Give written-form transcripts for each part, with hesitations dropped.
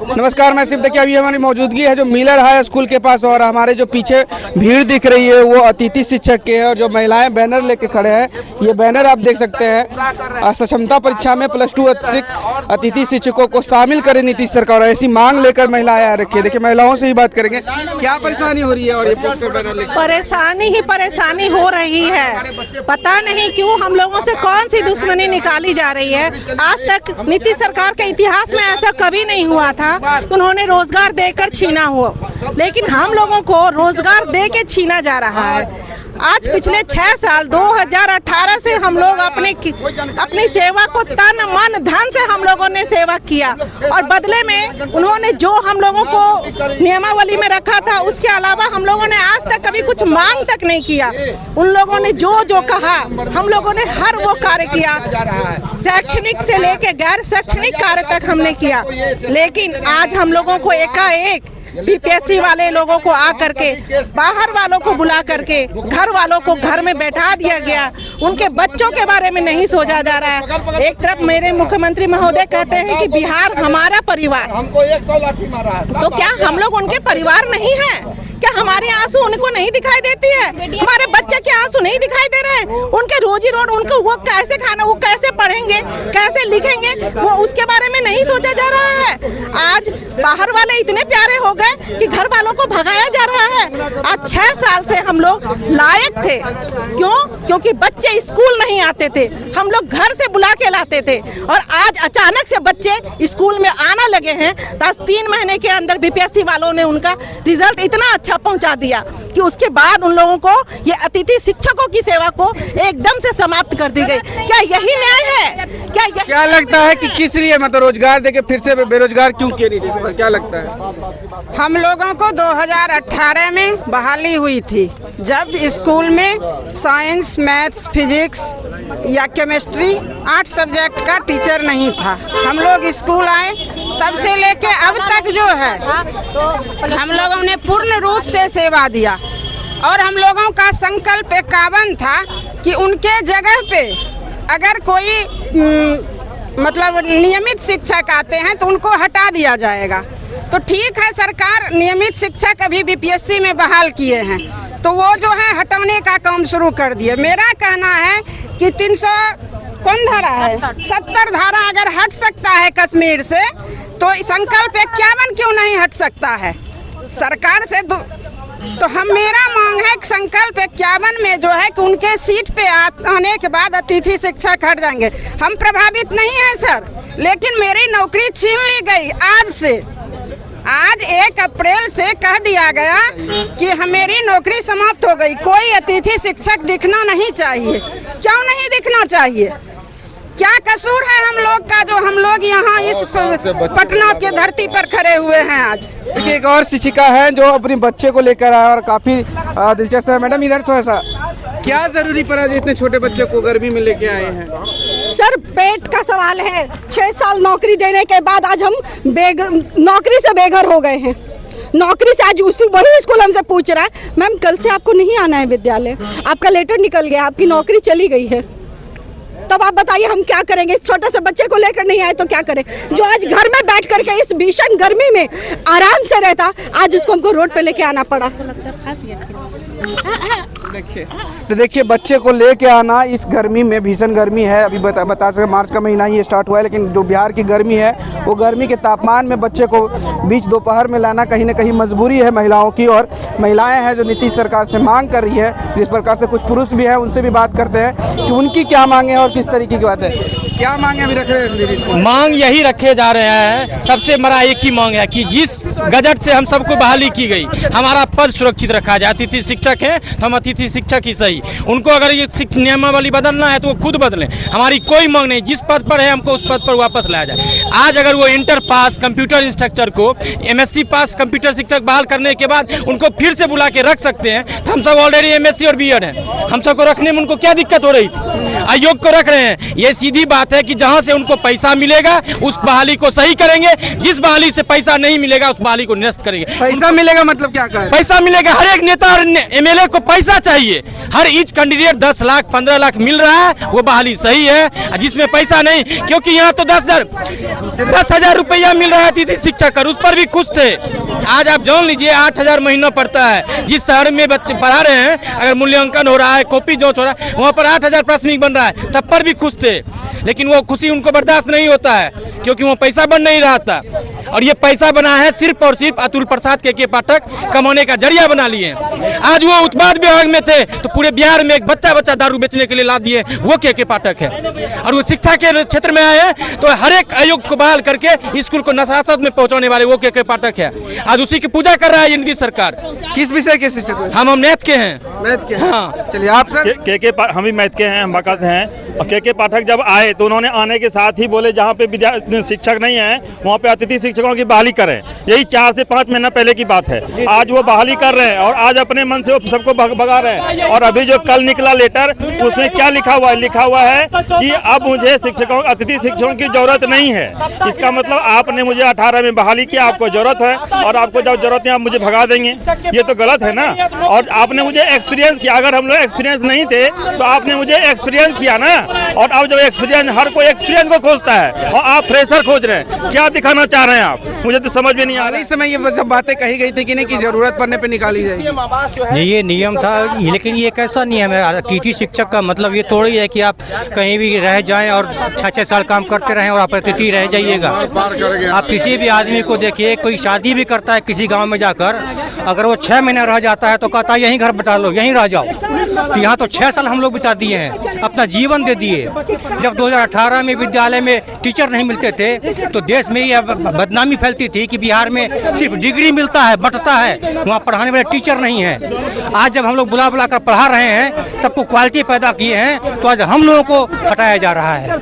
नमस्कार, मैं सिर्फ देखिए अभी हमारी मौजूदगी है जो मिलर हाई स्कूल के पास और हमारे जो पीछे भीड़ दिख रही है वो अतिथि शिक्षक के है और जो महिलाएं बैनर लेके खड़े हैं, ये बैनर आप देख सकते हैं सक्षमता परीक्षा में +2 अतिथि शिक्षकों को शामिल करे नीतीश सरकार, ऐसी मांग लेकर महिलाएं आ रखी है। देखिए महिलाओं से ही बात करेंगे, क्या परेशानी हो रही है और ये पोस्टर बैनर लेकर? परेशानी ही परेशानी हो रही है, पता नहीं क्यों हम लोगों से कौन सी दुश्मनी निकाली जा रही है। आज तक नीतीश सरकार के इतिहास में ऐसा कभी नहीं हुआ था। उन्होंने रोजगार देकर छीना हो, लेकिन हम लोगों को रोजगार दे के छीना जा रहा है। आज पिछले 6 साल 2018 से हम लोग अपनी सेवा को तन मन धन से हम लोगों ने सेवा किया और बदले में उन्होंने जो हम लोगों को नियमावली में रखा था उसके अलावा हम लोगों ने आज तक कभी कुछ मांग तक नहीं किया। उन लोगों ने जो कहा हम लोगों ने हर वो कार्य किया, शैक्षणिक से लेके गैर शैक्षणिक कार्य तक हमने किया। लेकिन आज हम लोगों को एकाएक बीपीएससी वाले लोगों को आकर के, बाहर वालों को बुला करके घर वालों को घर में बैठा दिया गया। उनके बच्चों के बारे में नहीं सोचा जा रहा है। एक तरफ मेरे मुख्यमंत्री महोदय कहते हैं कि बिहार हमारा परिवार, तो क्या हम लोग उनके परिवार नहीं हैं? क्या हमारे आंसू उनको नहीं दिखाई देती है? हमारे बच्चे के आंसू नहीं दिखाई दे रहे हैं? उनके रोजी रोटी, उनको वो कैसे खाना, वो कैसे पढ़ेंगे, कैसे लिखेंगे, वो उसके बारे में नहीं सोचा जा रहा है। आज बाहर वाले इतने प्यारे हो गए कि घर वालों को भगाया जा रहा है। आज 6 साल से हम लोग लायक थे, क्यों? क्योंकि बच्चे स्कूल नहीं आते थे, हम लोग घर से बुला के लाते थे और आज अचानक से बच्चे स्कूल में आना लगे हैं। 3 महीने के अंदर बीपीएससी वालों ने उनका रिजल्ट इतना अच्छा पहुंचा दिया कि उसके बाद उन लोगों को ये अतिथि शिक्षकों की सेवा को एकदम से समाप्त कर दी गई। क्या यही न्याय है? क्या लगता है कि किस लिए मतलब रोजगार देके फिर से बेरोजगार क्यों किए नीतीश पर, क्या लगता है? हम लोगों को 2018 में बहाली हुई थी, जब स्कूल में साइंस, मैथ्स, फिजिक्स या केमिस्ट्री 8 सब्जेक्ट का टीचर नहीं था। हम लोग स्कूल आए तब से लेके अब तक जो है हम लोगों ने पूर्ण रूप से सेवा दिया और हम लोगों का संकल्प 51 था कि उनके जगह पे अगर कोई मतलब नियमित शिक्षक आते हैं तो उनको हटा दिया जाएगा। तो ठीक है, सरकार नियमित शिक्षक अभी बीपीएससी में बहाल किए हैं तो वो जो है हटाने का काम शुरू कर दिए। मेरा कहना है कि 70 धारा अगर हट सकता है कश्मीर से तो संकल्प 51 क्यों नहीं हट सकता है सरकार से? तो मेरा मांग है कि संकल्प 51 में जो है कि उनके सीट पे आने के बाद अतिथि शिक्षक हट जाएंगे। हम प्रभावित नहीं हैं सर, लेकिन मेरी नौकरी छीन ली गई आज से। आज 1 अप्रैल से कह दिया गया कि मेरी नौकरी समाप्त हो गई। कोई अतिथि शिक्षक दिखना नहीं चाहिए। क्यों नहीं दिखना चाहिए? क्या कसूर है हम लोग का जो हम लोग यहाँ इस पटना की धरती पर खड़े हुए हैं? आज देखिए एक और शिक्षिका है जो अपने बच्चे को लेकर आया और काफी दिलचस्प है। मैडम इधर थोड़ा सा, क्या जरूरी पड़ा जो इतने छोटे बच्चे को गर्मी में लेके आए हैं? सर पेट का सवाल है। 6 साल नौकरी देने के बाद आज हम नौकरी से बेघर हो गए हैं। नौकरी से आज वही स्कूल हमसे पूछ रहा है, मैम कल से आपको नहीं आना है विद्यालय, आपका लेटर निकल गया, आपकी नौकरी चली गई है। तब आप बताइए हम क्या करेंगे? इस छोटे से बच्चे को लेकर नहीं आए तो क्या करें? जो आज घर में बैठ करके इस भीषण गर्मी में आराम से रहता, आज इसको हमको रोड पे लेके आना पड़ा। देखिए बच्चे को लेके आना इस गर्मी में, भीषण गर्मी है। अभी बता सके मार्च का महीना ही स्टार्ट हुआ है, लेकिन जो बिहार की गर्मी है वो गर्मी के तापमान में बच्चे को बीच दोपहर में लाना कहीं ना कहीं मजबूरी है महिलाओं की। और महिलाएं हैं जो नीतीश सरकार से मांग कर रही है, जिस प्रकार से कुछ पुरुष भी हैं उनसे भी बात करते हैं कि उनकी क्या मांगे और किस तरीके की बात है। क्या मांगे अभी रख रहे हैं? मांग यही रखे जा रहे हैं। सबसे बड़ा एक ही मांग है कि जिस गजट से हम सबको बहाली की गई, हमारा पद सुरक्षित रखा जाए। अतिथि शिक्षक हैं तो हम अतिथि शिक्षक ही सही, उनको अगर ये नियमावली बदलना है तो वो खुद बदलें। हमारी कोई मांग नहीं, जिस पद पर है हमको उस पद पर वापस लाया जाए। आज अगर वो इंटर पास कंप्यूटर इंस्ट्रक्चर को MSc पास कंप्यूटर शिक्षक बहाल करने के बाद उनको फिर से बुला के रख सकते हैं तो हम सब ऑलरेडी MSc और BEd हैं, हम सबको रखने में उनको क्या दिक्कत हो रही थी? अयोग्य को रख रहे हैं, ये सीधी बात बात है कि जहां से उनको पैसा मिलेगा उस बहाली को सही करेंगे, जिस बहाली से पैसा नहीं मिलेगा उस बहाली को निरस्त करेंगे। पैसा मिलेगा मतलब क्या कहें? पैसा मिलेगा, हर एक नेता और एमएलए को पैसा चाहिए। हर ईच कैंडिडेट 10 लाख 15 लाख मिल रहा है, वो बहाली सही है। जिसमें पैसा नहीं, क्योंकि यहाँ तो 10,000 रुपया मिल रहा है अतिथि शिक्षक कर, उस पर भी खुश थे। आज आप जान लीजिए 8,000 महीना पड़ता है। जिस शहर में बच्चे पढ़ा रहे हैं, अगर मूल्यांकन हो रहा है, कॉपी जांच हो रहा है, वहाँ पर 8,000 प्राथमिक बन रहा है, तब पर भी खुश थे। लेकिन वो खुशी उनको बर्दाश्त नहीं होता है, क्योंकि वो पैसा बन नहीं रहा था। और ये पैसा बना है सिर्फ और सिर्फ अतुल प्रसाद के पाठक कमाने का जरिया बना लिए। आज वो उत्पाद विभाग में थे तो पूरे बिहार में एक बच्चा दारू बेचने के लिए ला दिए, वो के पाठक है। और वो शिक्षा के क्षेत्र में आए तो हर एक आयोग को बहाल करके स्कूल को नशासत में पहुंचाने वाले वो के पाठक है। आज उसी की पूजा कर रहा है नीतीश सरकार। किस विषय के शिक्षक? हम मैथ के हैं। मैथ के? हाँ। चलिए आप सर? हम भी मैथ के हैं, हम बाका से हैं। और के पाठक जब आए तो उन्होंने आने के साथ ही बोले जहाँ पे शिक्षक नहीं है वहाँ पे अतिथि शिक्षकों की बहाली करें। यही 4 से 5 महीना पहले की बात है। आज वो बहाली कर रहे हैं और आज अपने मन से वो सबको भगा रहे हैं। और अभी जो कल निकला लेटर, उसमें क्या लिखा हुआ है? लिखा हुआ है कि अब मुझे अतिथि शिक्षकों की जरूरत नहीं है। इसका मतलब आपने मुझे 18 में बहाली किया, आपको जरूरत है, और आपको जब जरूरत है आप मुझे भगा देंगे, ये तो गलत है ना। और आपने मुझे एक्सपीरियंस किया, अगर हम लोग एक्सपीरियंस नहीं थे तो आपने मुझे एक्सपीरियंस किया ना। और अब जब एक्सपीरियंस, हर कोई एक्सपीरियंस को खोजता है और आप फ्रेशर खोज रहे हैं, क्या दिखाना चाह रहे हैं आप? मुझे तो समझ में नहीं आ रहा। इस समय ये सब बातें कही गई थी कि नहीं कि जरूरत पड़ने पे निकाली जाएगी। ये नियम था, लेकिन ये कैसा नियम है? अतिथि शिक्षक का मतलब ये थोड़ी है कि आप कहीं भी रह जाएं और 6-6 साल काम करते रहें और आप अतिथि रह जाइएगा। आप किसी भी आदमी को देखिए, कोई शादी भी करता है किसी गाँव में जाकर, अगर वो 6 महीने रह जाता है तो कहता है यहीं घर बता लो, यहीं रह जाओ। तो यहाँ तो 6 साल हम लोग बिता दिए हैं, अपना जीवन दे दिए। जब 2018 में विद्यालय में टीचर नहीं मिलते थे तो देश में ये बदनामी फैलती थी कि बिहार में सिर्फ डिग्री मिलता है, बंटता है, वहाँ पढ़ाने वाले टीचर नहीं है। आज जब हम लोग बुला कर पढ़ा रहे हैं, सबको क्वालिटी पैदा किए हैं, तो आज हम लोगों को हटाया जा रहा है।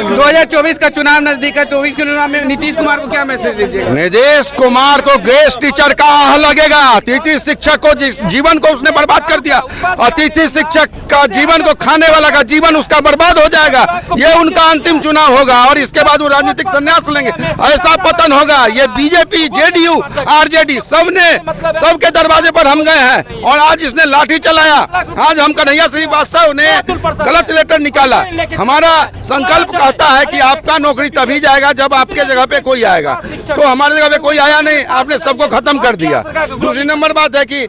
2024 का चुनाव नजदीक है, 24 के चुनाव में नीतीश कुमार को क्या मैसेज दीजिएगा? नीतीश कुमार को गेस्ट टीचर का आह लगेगा। अतिथि शिक्षक को जीवन को उसने बर्बाद कर दिया। अतिथि शिक्षक का जीवन को खाने वाला का जीवन उसका बर्बाद हो जाएगा। ये उनका अंतिम चुनाव होगा और इसके बाद वो राजनीतिक संन्यास लेंगे। ऐसा पतन होगा। ये बीजेपी, जेडीयू, आरजेडी सबके दरवाजे पर हम गए हैं और आज इसने लाठी चलाया। आज हम कन्हैया श्रीवास्तव ने गलत लेटर निकाला। हमारा संकल्प कहता है कि आपका नौकरी तभी जाएगा जब आपके जगह पे कोई आएगा। तो हमारे जगह पे कोई आया नहीं, आपने सबको खत्म कर दिया। दूसरी नंबर बात है कि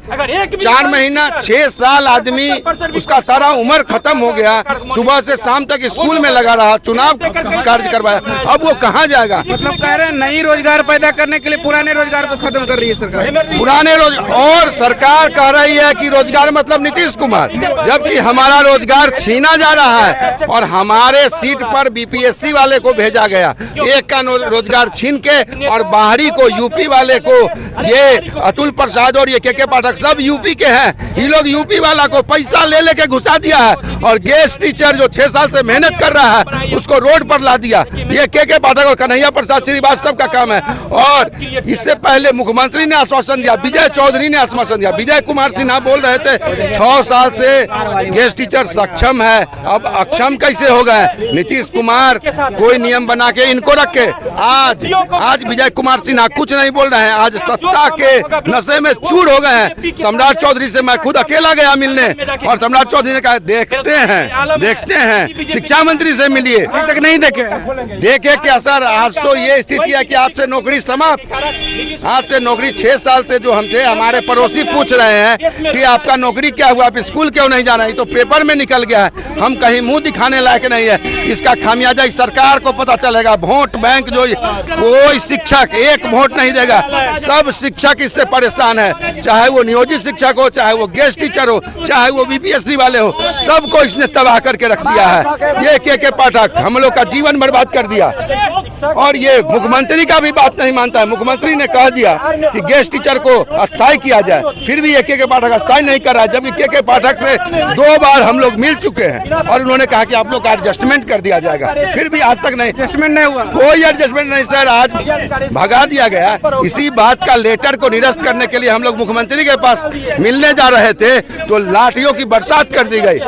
4 महीना 6 साल आदमी उसका सारा उम्र खत्म हो गया, सुबह से शाम तक स्कूल में लगा रहा, चुनाव कार्य करवाया, अब वो कहाँ जाएगा? मतलब कह रहे हैं नई रोजगार पैदा करने के लिए पुराने रोजगार को खत्म कर रही है सरकार। पुराने और सरकार कह रही है कि रोजगार मतलब नीतीश कुमार, जबकि हमारा रोजगार छीना जा रहा है और हमारे सीट पर बीपीएससी वाले को भेजा गया। एक का रोजगार छीन के और बाहरी को, यूपी वाले को, ये अतुल प्रसाद और ये के पाठक सब यूपी के हैं। ये लोग यूपी वाला को पैसा ले लेके घुसा दिया है और गेस्ट टीचर जो 6 साल से मेहनत कर रहा है उसको रोड पर ला दिया। ये के पाठक और कन्हैया प्रसाद श्रीवास्तव का काम है। और इससे पहले मुख्यमंत्री ने आश्वासन दिया, विजय चौधरी ने आश्वासन दिया, विजय कुमार सिन्हा बोल रहे थे 6 साल से गेस्ट टीचर सक्षम है, अब अक्षम कैसे हो गए? नीतीश कुमार कोई नियम बना के इनको रखे। आज विजय कुमार सिन्हा कुछ नहीं बोल रहे हैं, आज सत्ता के नशे में चूर हो गए हैं। सम्राट चौधरी से मैं खुद अकेला गया मिलने और सम्राट चौधरी ने कहा देखते हैं शिक्षा मंत्री से मिलिए। अभी तक नहीं देखे क्या सर? आज तो ये स्थिति है कि आज से नौकरी समाप्त। आज से नौकरी 6 साल से जो हम थे, हमारे पड़ोसी पूछ रहे हैं कि आपका नौकरी क्या हुआ, आप स्कूल क्यों नहीं जा रहे? तो पेपर में निकल गया है, हम कहीं मुंह दिखाने लायक नहीं है। इसका खामियाजा इस सरकार को पता चलेगा। वोट बैंक जो कोई शिक्षक एक वोट नहीं देगा, सब शिक्षक इससे परेशान है, चाहे वो नियोजित शिक्षक हो, चाहे वो गेस्ट टीचर हो, चाहे वो बीपीएससी वाले हो, सबको इसने तबाह करके रख दिया है। ये के पाठक हम लोग का जीवन बर्बाद कर दिया। और ये मुख्यमंत्री का भी बात नहीं मानता है। मुख्यमंत्री ने कह दिया कि गेस्ट टीचर को अस्थायी किया जाए, फिर भी के पाठक अस्थायी नहीं कर रहा है, जबकि के पाठक से 2 बार हम लोग मिल चुके हैं और उन्होंने कहा कि आप लोग का एडजस्टमेंट कर दिया जाएगा, फिर भी आज तक नहीं एडजस्टमेंट नहीं हुआ। कोई एडजस्टमेंट नहीं सर, आज भगा दिया गया। इसी बात का लेटर को निरस्त करने के लिए हम लोग मुख्यमंत्री के पास मिलने जा रहे थे तो लाठियों की बरसात कर दी गई।